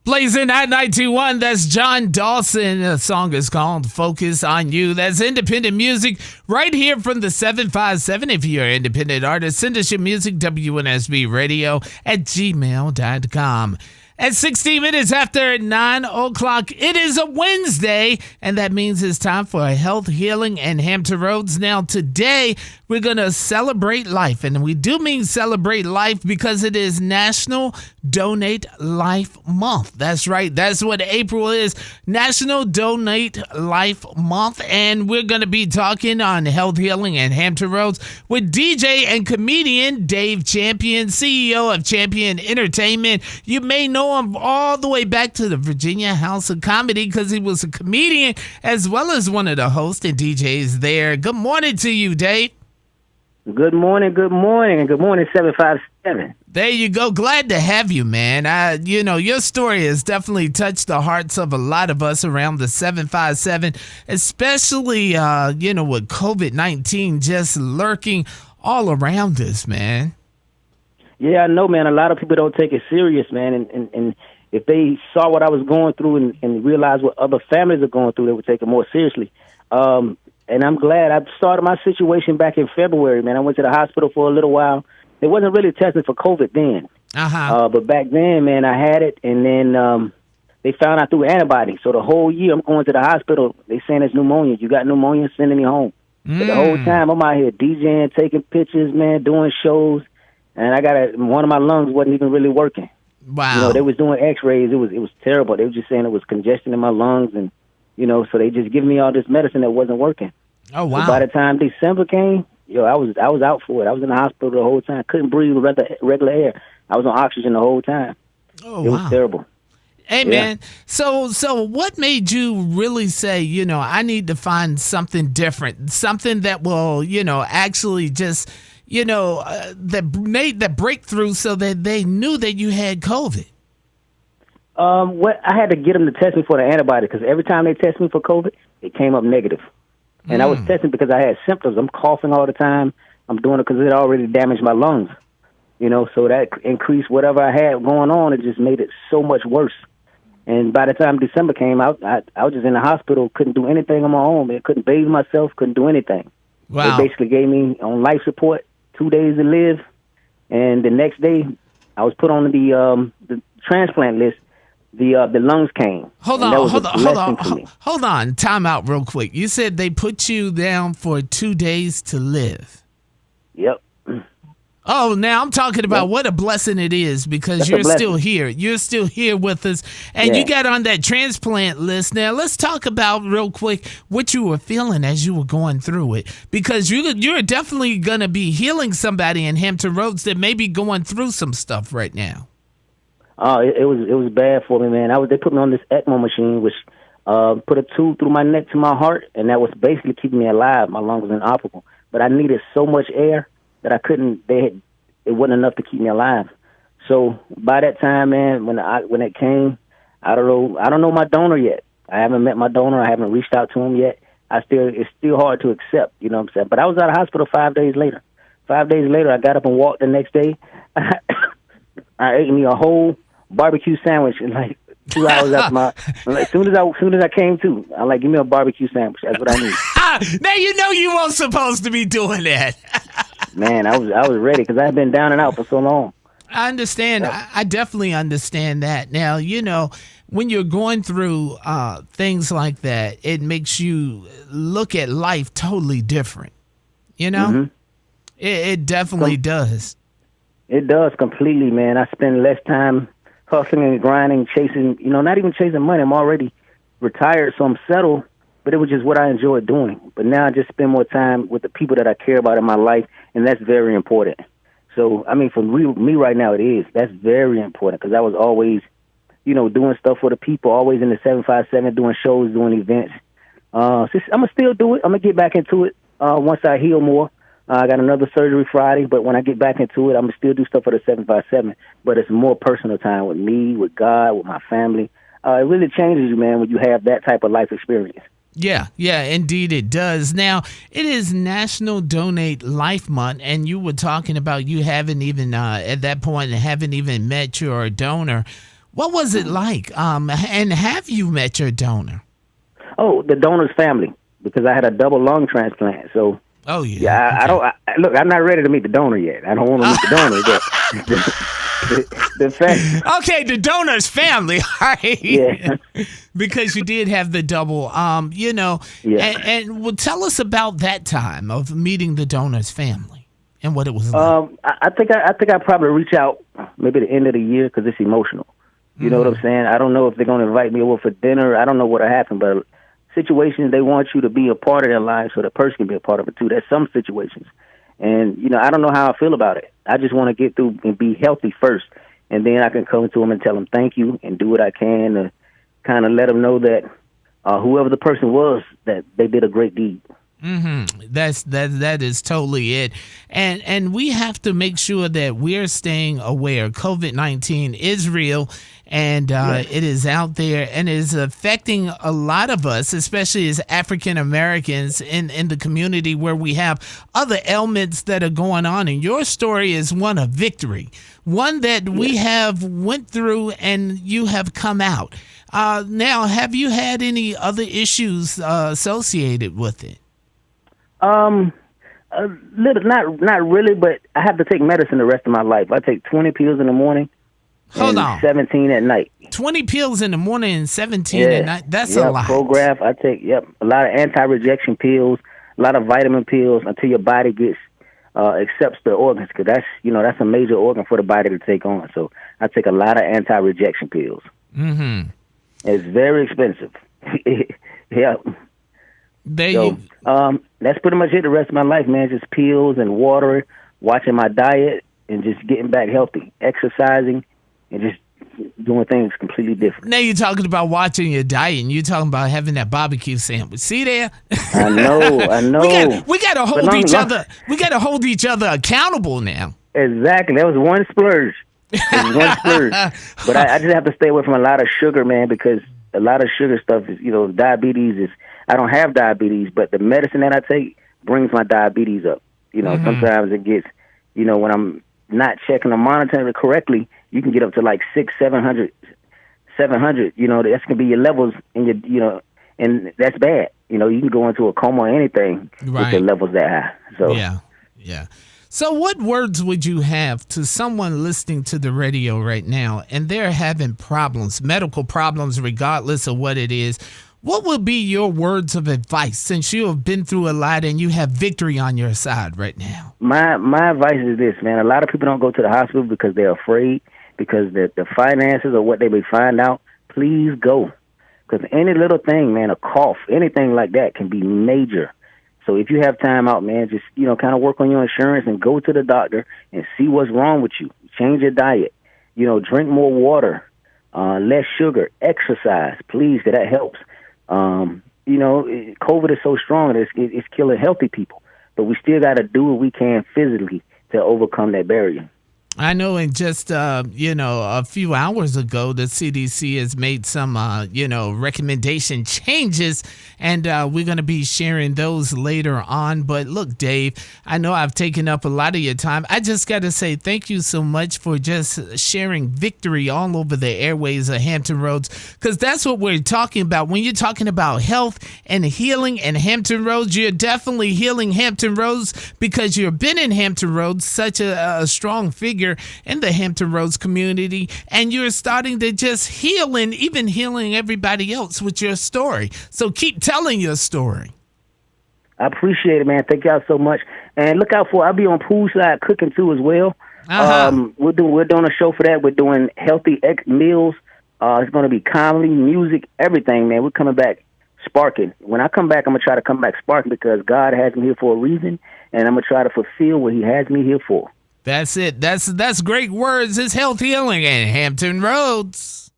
Blazing at 921, that's John Dawson. The song is called Focus on You. That's independent music right here from the 757. If you're an independent artist, send us your music, WNSBradio@gmail.com. At 16 minutes after 9 o'clock, it is a Wednesday, and that means it's time for Health, Healing, and Hampton Roads. Now, today, we're going to celebrate life, and we do mean celebrate life because it is National Donate Life Month. That's right. That's what April is, National Donate Life Month, and we're going to be talking on Health, Healing, and Hampton Roads with DJ and comedian Dave Champion, CEO of Champion Entertainment. You may know him all the way back to the Virginia House of Comedy because he was a comedian as well as one of the hosts and DJs there. Good morning to you, Dave. Good morning, and good morning, 757. There you go. Glad to have you, man. Your story has definitely touched the hearts of a lot of us around the 757, especially, with COVID-19 just lurking all around us, man. Yeah, I know, man. A lot of people don't take it serious, man. And if they saw what I was going through and realized what other families are going through, they would take it more seriously. And I'm glad. I started my situation back in February, man. I went to the hospital for a little while. They wasn't really testing for COVID then. But back then, man, I had it, and then they found out through antibodies. So the whole year I'm going to the hospital, they saying it's pneumonia. You got pneumonia, sending me home. But the whole time I'm out here DJing, taking pictures, man, doing shows. And I got one of my lungs wasn't even really working. Wow. They was doing X-rays. It was terrible. They were just saying it was congestion in my lungs, and so they just giving me all this medicine that wasn't working. Oh wow! So by the time December came, I was out for it. I was in the hospital the whole time. Couldn't breathe regular air. I was on oxygen the whole time. Oh, it was terrible. Hey, man, so what made you really say, I need to find something different, something that will, actually just, that made the breakthrough so that they knew that you had COVID? I had to get them to test me for the antibody because every time they test me for COVID, it came up negative. And I was testing because I had symptoms. I'm coughing all the time. I'm doing it because it already damaged my lungs. So that increased whatever I had going on. It just made it so much worse. And by the time December came out, I was just in the hospital, couldn't do anything on my own. I couldn't bathe myself, couldn't do anything. Wow. They basically gave me on life support 2 days to live. And the next day, I was put on the transplant list. The lungs came. Hold on. Time out real quick. You said they put you down for 2 days to live. Yep. Oh, now I'm talking about what a blessing it is because you're still here. You're still here with us, and you got on that transplant list. Now, let's talk about real quick what you were feeling as you were going through it, because you're definitely going to be healing somebody in Hampton Roads that may be going through some stuff right now. Oh, it was bad for me, man. They put me on this ECMO machine, which put a tube through my neck to my heart, and that was basically keeping me alive. My lungs was inoperable, but I needed so much air that I couldn't. It wasn't enough to keep me alive. So by that time, man, when it came, I don't know my donor yet. I haven't met my donor. I haven't reached out to him yet. It's still hard to accept. You know what I'm saying? But I was out of hospital 5 days later. 5 days later, I got up and walked the next day. I ate me a whole barbecue sandwich in like 2 hours after as soon as I came to, I like, give me a barbecue sandwich. That's what I need. Now you weren't supposed to be doing that. Man, I was ready because I had been down and out for so long. I understand. I definitely understand that. Now, when you're going through things like that, it makes you look at life totally different. It definitely does. It does completely, man. I spend less time hustling and grinding, chasing, not even chasing money. I'm already retired, so I'm settled, but it was just what I enjoyed doing. But now I just spend more time with the people that I care about in my life, and that's very important. So, I mean, for me right now, that's very important because I was always, doing stuff for the people, always in the 757, doing shows, doing events. I'm going to still do it. I'm going to get back into it once I heal more. I got another surgery Friday, but when I get back into it, I'm going to still do stuff for the 757, but it's more personal time with me, with God, with my family. It really changes you, man, when you have that type of life experience. Yeah, indeed it does. Now, it is National Donate Life Month, and you were talking about you haven't even, at that point, haven't even met your donor. What was it like? And have you met your donor? Oh, the donor's family, because I had a double lung transplant. So, Oh yeah. yeah, I Okay. don't look. I'm not ready to meet the donor yet. I don't want to meet the donor yet. The fact, Okay, the donor's family, all right? yeah, Because you did have the double, yeah. and well, tell us about that time of meeting the donor's family and what it was like. I think I probably reach out maybe the end of the year because it's emotional. You know what I'm saying? I don't know if they're going to invite me over for dinner. I don't know what'll happen, but situations they want you to be a part of their life so the person can be a part of it too. There's some situations. And, I don't know how I feel about it. I just want to get through and be healthy first. And then I can come to them and tell them thank you and do what I can to kind of let them know that whoever the person was, that they did a great deed. That is totally it, and we have to make sure that we're staying aware. COVID-19 is real, and it is out there and is affecting a lot of us, especially as African Americans in the community where we have other ailments that are going on. And your story is one of victory, one that we have went through, and you have come out. Now, have you had any other issues associated with it? A little, not really, but I have to take medicine the rest of my life. I take 20 pills in the morning Hold and on. 17 at night. 20 pills in the morning and 17 at night. That's a lot. Prograf. I take a lot of anti-rejection pills, a lot of vitamin pills until your body gets accepts the organs, because that's a major organ for the body to take on. So I take a lot of anti-rejection pills. Mm-hmm. It's very expensive. Yeah. That's pretty much it the rest of my life, man. Just pills and water, watching my diet, and just getting back healthy, exercising, and just doing things completely different. Now you're talking about watching your diet, and you're talking about having that barbecue sandwich. See there? I know. We got to hold each other. We got to hold each other accountable now. Exactly. That was one splurge. But I just have to stay away from a lot of sugar, man, because a lot of sugar stuff is, diabetes is. I don't have diabetes, but the medicine that I take brings my diabetes up. Sometimes it gets, when I'm not checking or monitoring it correctly, you can get up to like 600, 700. That's gonna be your levels, and and that's bad. You can go into a coma or anything with the levels that high. So yeah. So what words would you have to someone listening to the radio right now and they're having problems, medical problems, regardless of what it is? What would be your words of advice, since you have been through a lot and you have victory on your side right now? My advice is this, man. A lot of people don't go to the hospital because they're afraid, because the finances or what they may find out. Please go, because any little thing, man, a cough, anything like that can be major. So if you have time out, man, just, kind of work on your insurance and go to the doctor and see what's wrong with you. Change your diet. Drink more water, less sugar, exercise, please, because that helps. COVID is so strong that it's killing healthy people, but we still got to do what we can physically to overcome that barrier. I know in just, a few hours ago, the CDC has made some, recommendation changes, and we're going to be sharing those later on. But look, Dave, I know I've taken up a lot of your time. I just got to say thank you so much for just sharing victory all over the airways of Hampton Roads, because that's what we're talking about. When you're talking about health and healing and Hampton Roads, you're definitely healing Hampton Roads, because you've been in Hampton Roads, such a strong figure in the Hampton Roads community, and you're starting to just heal and even healing everybody else with your story. So keep telling your story. I appreciate it, man. Thank y'all so much. And look out I'll be on poolside cooking too as well. We're doing a show for that. We're doing healthy meals. It's going to be comedy, music, everything, man. We're coming back sparking. When I come back, I'm going to try to come back sparking, because God has me here for a reason, and I'm going to try to fulfill what he has me here for. That's it. That's great words. It's health healing and Hampton Roads.